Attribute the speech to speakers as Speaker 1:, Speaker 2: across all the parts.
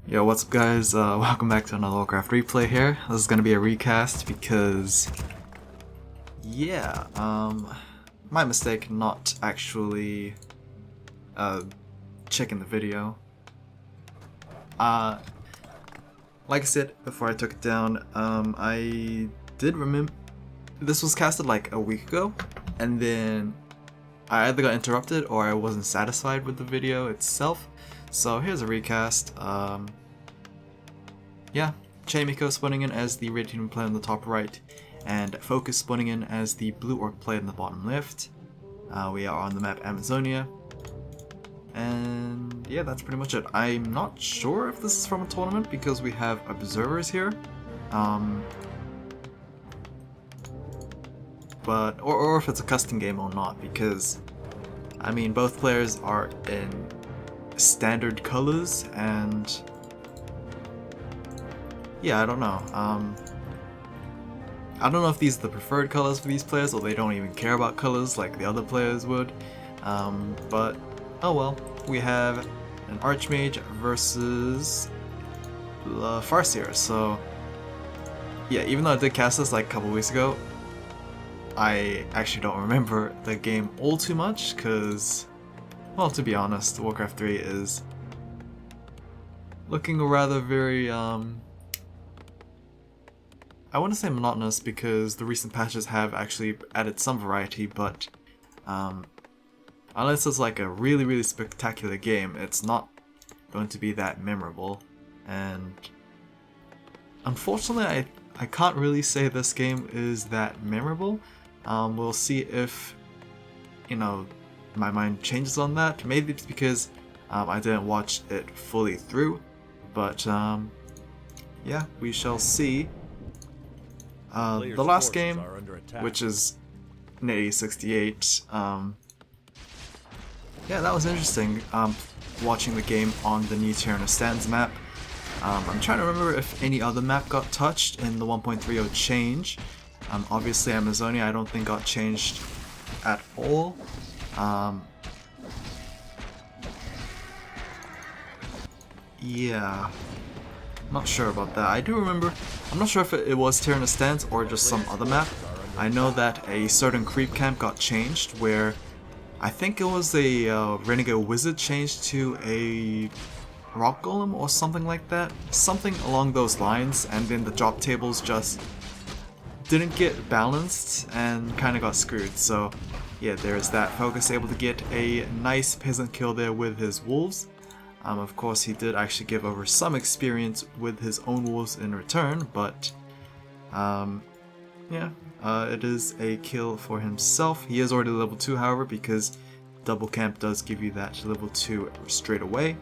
Speaker 1: Yo, what's up guys? Welcome back to another Warcraft replay here. This is gonna be a recast because, yeah, my mistake not actually, checking the video. Like I said before I took it down, I did remember, this was casted like a week ago, and then I either got interrupted or I wasn't satisfied with the video itself. So here's a recast. Yeah, Chaemiko spawning in as the red team player in the top right, and FoCuS spawning in as the blue orc player in the bottom left. We are on the map Amazonia, and yeah, that's pretty much it. I'm not sure if this is from a tournament because we have observers here, but or if it's a custom game or not, because I mean both players are in standard colors, and yeah, I don't know. I don't know if these are the preferred colors for these players or they don't even care about colors like the other players would. But oh well. We have an Archmage versus Farseer. So yeah, even though I did cast this like a couple weeks ago, I actually don't remember the game all too much because, well, to be honest, Warcraft 3 is looking rather very, I want to say monotonous because the recent patches have actually added some variety, but unless it's like a really spectacular game, it's not going to be that memorable. And unfortunately, I can't really say this game is that memorable. We'll see if, you know, my mind changes on that. Maybe it's because I didn't watch it fully through, but yeah, we shall see. The last game, which is Netease 68, yeah, that was interesting, watching the game on the new Tyranno Stands map. I'm trying to remember if any other map got touched in the 1.30 change. Obviously Amazonia I don't think got changed at all. Yeah, not sure about that. I do remember, I'm not sure if it was Tyranno Stands or just some other map. I know that a certain creep camp got changed where I think it was a Renegade Wizard changed to a Rock Golem or something like that. Something along those lines, and then the drop tables just didn't get balanced and kind of got screwed. So yeah, there's that. FoCuS able to get a nice peasant kill there with his wolves. Of course, he did actually give over some experience with his own wolves in return, but yeah, it is a kill for himself. He is already level 2, however, because double camp does give you that level 2 straight away.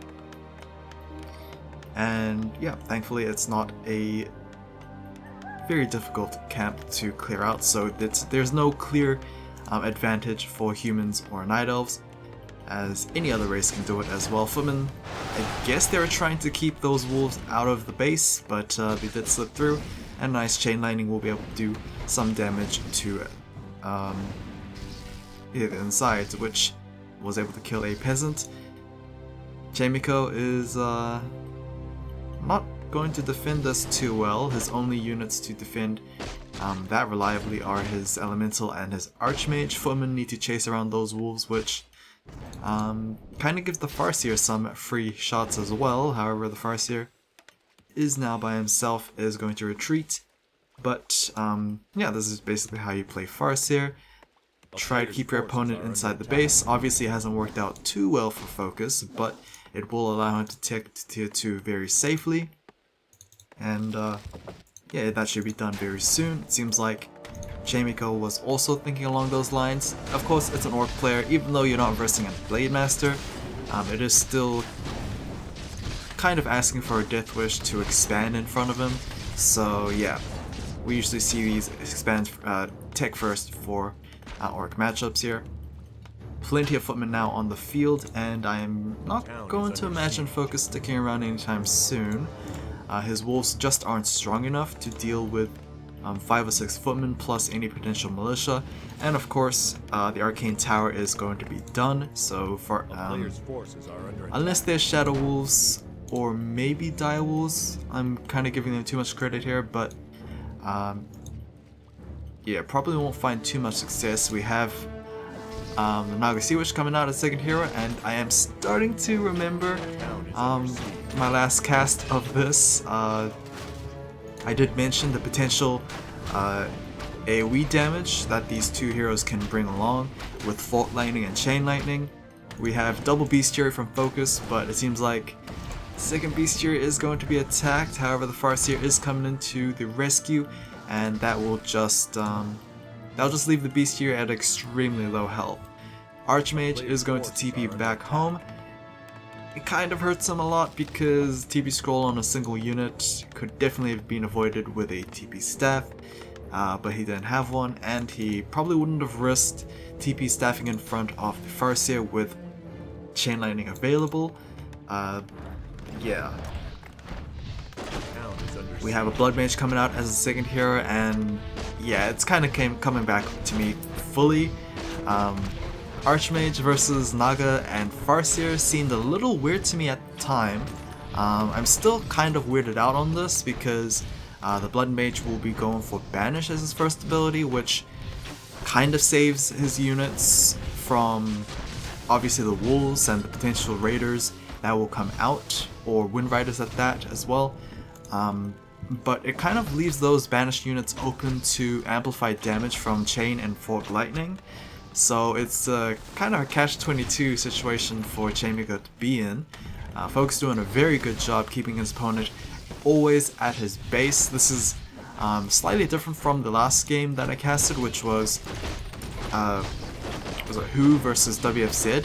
Speaker 1: And yeah, thankfully it's not a very difficult camp to clear out, so there's no clear advantage for humans or night elves, as any other race can do it as well. Footmen, I guess they were trying to keep those wolves out of the base, but they did slip through, and nice chain lightning will be able to do some damage to the insides, which was able to kill a peasant. Chaemiko is not going to defend this too well. His only units to defend that reliably are his elemental and his archmage. Footmen need to chase around those wolves, which kind of gives the Farseer some free shots as well. However, the Farseer is now by himself, is going to retreat. But yeah, this is basically how you play Farseer. Try to keep your opponent inside the base. Obviously it hasn't worked out too well for FoCuS, but it will allow him to take to tier 2 very safely. And yeah, that should be done very soon. It seems like Chaemiko was also thinking along those lines. Of course, it's an orc player. Even though you're not versing a Blade Master, it is still kind of asking for a death wish to expand in front of him. So yeah, we usually see these expand tech first for orc matchups here. Plenty of footmen now on the field, and I am not going to imagine FoCuS sticking around anytime soon. His wolves just aren't strong enough to deal with 5 or 6 footmen plus any potential militia, and of course the arcane tower is going to be done. So for unless there's shadow wolves, or maybe direwolves. I'm kind of giving them too much credit here, but yeah, probably won't find too much success. We have the Naga Sea Witch coming out as second hero, and I am starting to remember my last cast of this. I did mention the potential AoE damage that these two heroes can bring along with Fault Lightning and Chain Lightning. We have double Bestiary from FoCuS, but it seems like second Bestiary is going to be attacked. However, the Farseer is coming into the rescue, and that will just that'll just leave the Bestiary at extremely low health. Archmage is going to TP back home. It kind of hurts him a lot because TP scroll on a single unit could definitely have been avoided with a TP staff, but he didn't have one, and he probably wouldn't have risked TP staffing in front of the Farseer with Chain Lightning available. Yeah. We have a Blood Mage coming out as a second hero, and yeah, it's kind of coming back to me fully. Archmage versus Naga and Farseer seemed a little weird to me at the time. I'm still kind of weirded out on this because the Blood Mage will be going for Banish as his first ability, which kind of saves his units from obviously the wolves and the potential raiders that will come out, or Wind Riders at that as well. But it kind of leaves those banished units open to amplified damage from Chain and Fault Lightning. So it's kind of a catch-22 situation for Chaemiko to be in. FoCuS doing a very good job keeping his opponent always at his base. This is slightly different from the last game that I casted, which was it Who versus WFZ.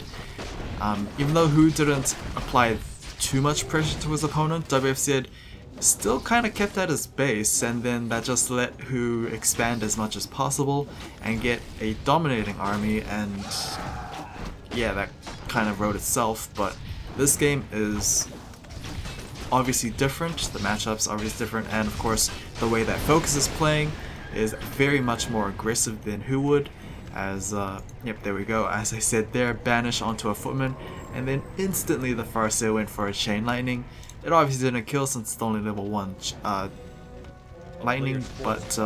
Speaker 1: Even though Who didn't apply too much pressure to his opponent, WFZ still kind of kept at his base, and then that just let Who expand as much as possible and get a dominating army, and yeah, that kind of wrote itself. But this game is obviously different, the matchups are obviously different, and of course the way that FoCuS is playing is very much more aggressive than Who would, as yep, there we go, as I said there, Banish onto a Footman, and then instantly the Farseer went for a Chain Lightning. It obviously didn't kill since it's only level 1 lightning, but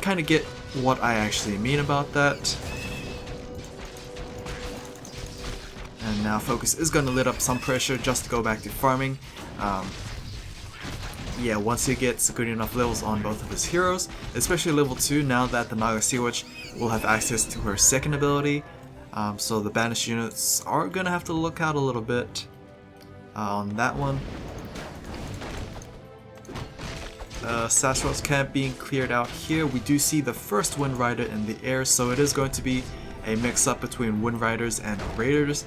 Speaker 1: kind of get what I actually mean about that. And now FoCuS is going to let up some pressure just to go back to farming. Yeah, once he gets good enough levels on both of his heroes, especially level 2, now that the Naga Sea Witch will have access to her second ability. So the banished units are going to have to look out a little bit on that one. Sasrot's camp being cleared out here. We do see the first Wind Rider in the air, so it is going to be a mix-up between Wind Riders and Raiders.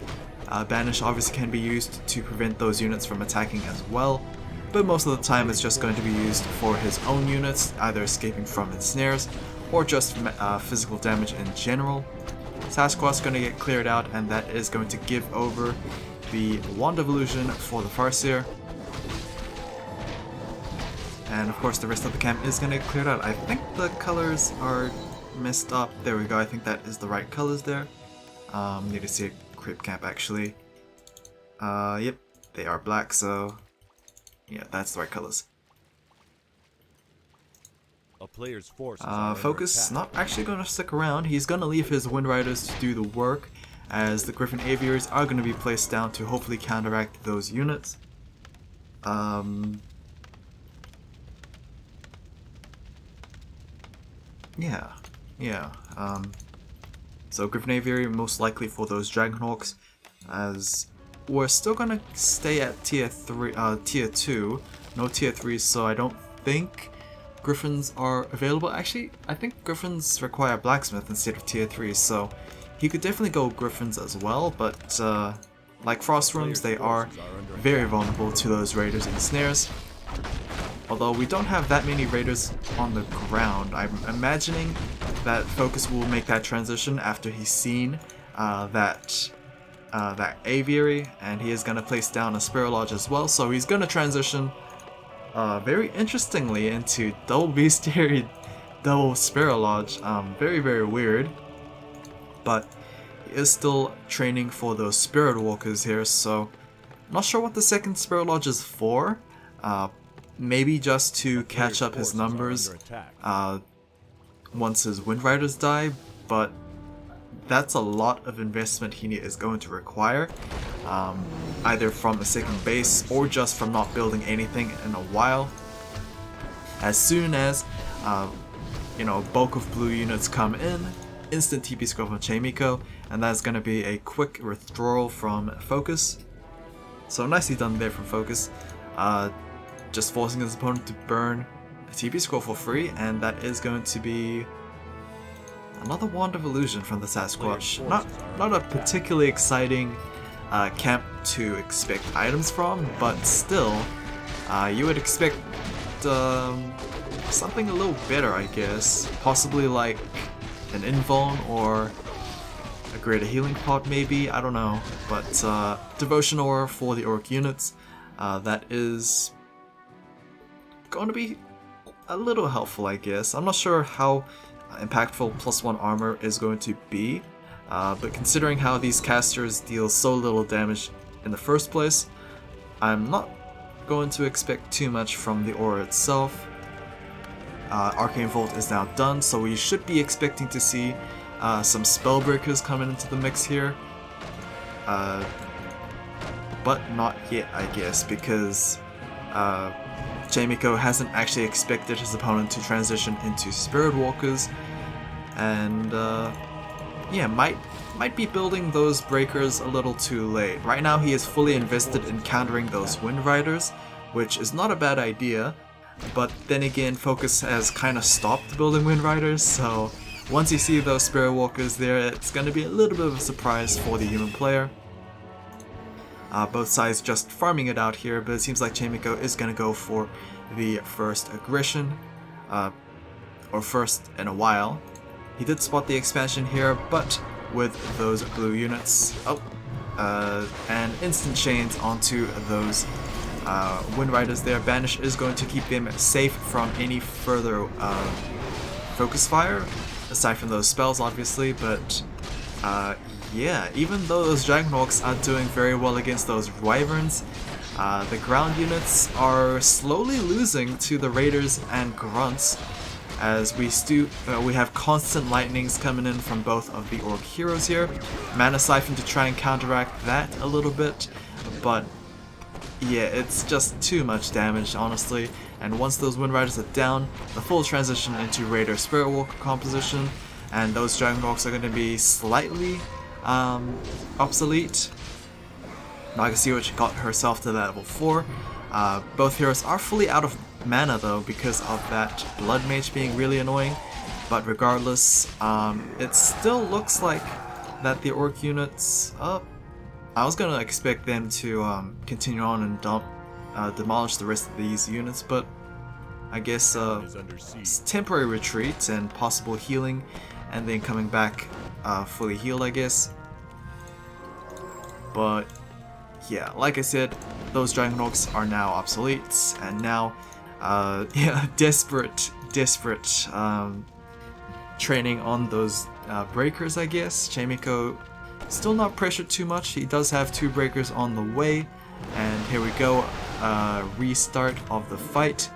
Speaker 1: Banish obviously can be used to prevent those units from attacking as well, but most of the time it's just going to be used for his own units, either escaping from ensnares or just physical damage in general. Sasquatch's going to get cleared out, and that is going to give over the Wand of Illusion for the Farseer. And of course the rest of the camp is going to get cleared out. I think the colors are messed up. There we go, I think that is the right colors there. Need to see a creep camp actually. Yep, they are black, so yeah, that's the right colors.
Speaker 2: A player's force
Speaker 1: FoCuS not actually going to stick around. He's going to leave his Wind Riders to do the work, as the Griffin Aviaries are going to be placed down to hopefully counteract those units. Yeah. So Griffin Aviary most likely for those Dragonhawks, as we're still going to stay at tier 2, no tier 3, so I don't think Griffins are available. Actually, I think Griffins require Blacksmith instead of tier 3, so he could definitely go Griffins as well, but like Frost Rooms, they are very vulnerable to those Raiders and Snares. Although we don't have that many Raiders on the ground, I'm imagining that FoCuS will make that transition after he's seen that Aviary, and he is going to place down a Spirit Lodge as well, so he's going to transition very interestingly into double Bestiary, double Spirit Lodge. Very, very weird. But he is still training for those Spirit Walkers here, so Not sure what the second Spirit Lodge is for. Maybe just to catch up his numbers once his Wind Riders die, but that's a lot of investment he is going to require, either from a second base or just from not building anything in a while. As soon as bulk of blue units come in, instant TP scroll from Chaemiko, and that's going to be a quick withdrawal from FoCuS. So nicely done there from FoCuS, just forcing his opponent to burn a TP scroll for free, and that is going to be another Wand of Illusion from the Sasquatch. Not a particularly exciting camp to expect items from, but still, you would expect something a little better, I guess. Possibly like an Invuln or a Greater Healing Pot, maybe, I don't know. But Devotion Aura for the Orc units, that is going to be a little helpful, I guess. I'm not sure how impactful +1 armor is going to be, but considering how these casters deal so little damage in the first place, I'm not going to expect too much from the aura itself. Arcane Volt is now done, so we should be expecting to see some Spellbreakers coming into the mix here, but not yet, I guess, because Chaemiko hasn't actually expected his opponent to transition into Spirit Walkers, and yeah, might be building those breakers a little too late. Right now he is fully invested in countering those Wind Riders, which is not a bad idea, but then again FoCuS has kind of stopped building Wind Riders, so once you see those Spirit Walkers there, it's going to be a little bit of a surprise for the human player. Both sides just farming it out here, but it seems like Chaemiko is going to go for the first aggression, or first in a while. He did spot the expansion here, but with those blue units, and instant chains onto those Wind Riders there. Banish is going to keep them safe from any further focus fire, aside from those spells obviously, but yeah, even though those Dragonhawks are doing very well against those Wyverns, the ground units are slowly losing to the Raiders and Grunts, as we have constant lightnings coming in from both of the Orc heroes here. Mana Siphon to try and counteract that a little bit, but yeah, it's just too much damage, honestly. And once those Wind Riders are down, the full transition into Raider Spirit Walker composition, and those Dragonhawks are going to be slightly obsolete. Nagasiwich got herself to level 4. Both heroes are fully out of mana though, because of that Blood Mage being really annoying, but regardless, it still looks like that the Orc units, I was gonna expect them to continue on and demolish the rest of these units, but I guess it's temporary retreat and possible healing, and then coming back fully healed, I guess. But yeah, like I said, those Dragonhawks are now obsolete, and now yeah, desperate training on those breakers, I guess. Chaemiko still not pressured too much. He does have 2 breakers on the way, and here we go, restart of the fight,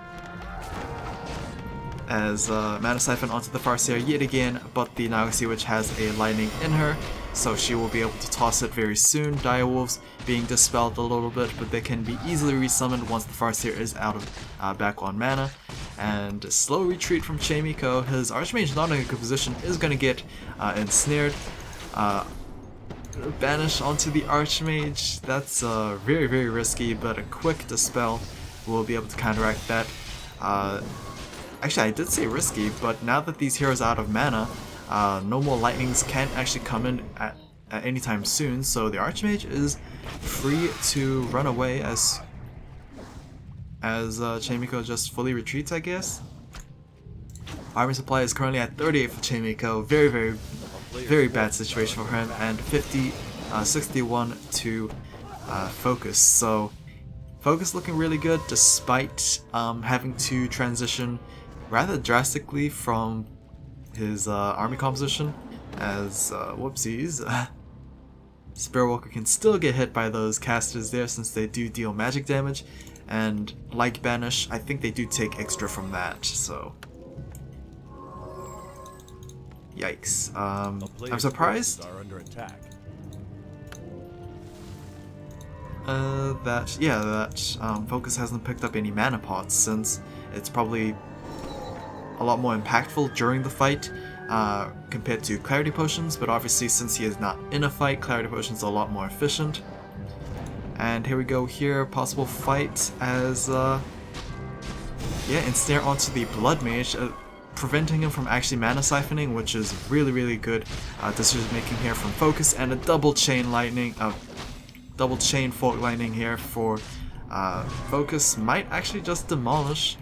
Speaker 1: as Mana Siphon onto the Farseer yet again, but the Nagasiwich has a lightning in her, so she will be able to toss it very soon. Direwolves being dispelled a little bit, but they can be easily resummoned once the Farseer is out of back on mana. And a slow retreat from Chaemiko. His Archmage not in a good position is going to get ensnared. Banish onto the Archmage. That's very, very risky, but a quick dispel will be able to counteract that. Actually, I did say risky, but now that these heroes are out of mana, no more lightnings can actually come in at any time soon, so the Archmage is free to run away as Chaemiko just fully retreats, I guess. Army supply is currently at 38 for Chaemiko. Very, very, very bad situation for him, and 61 to FoCuS. So FoCuS looking really good despite having to transition rather drastically from his army composition, as whoopsies. Spirit Walker can still get hit by those casters there since they do deal magic damage, and like Banish, I think they do take extra from that, so... Yikes. I'm surprised
Speaker 2: Are under attack.
Speaker 1: that FoCuS hasn't picked up any mana pots, since it's probably a lot more impactful during the fight compared to Clarity Potions, but obviously since he is not in a fight, Clarity Potions are a lot more efficient. And here we go here, possible fight as, ensnare onto the Blood Mage, preventing him from actually mana siphoning, which is really good decision making here from FoCuS, and a double chain fork lightning here for FoCuS might actually just demolish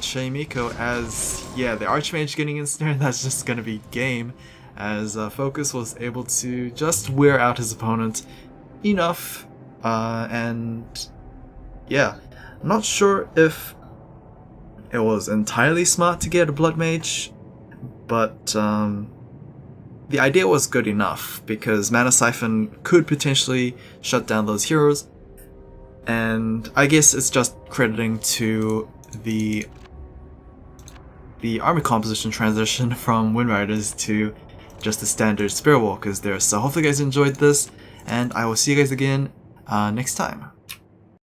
Speaker 1: Chaemiko, as the Archmage getting ensnared, that's just gonna be game, as FoCuS was able to just wear out his opponent enough, and I'm not sure if it was entirely smart to get a Blood Mage, but the idea was good enough, because Mana Siphon could potentially shut down those heroes, and I guess it's just crediting to the army composition transition from Wind Riders to just the standard Spirit Walkers there. So hopefully you guys enjoyed this, and I will see you guys again next time.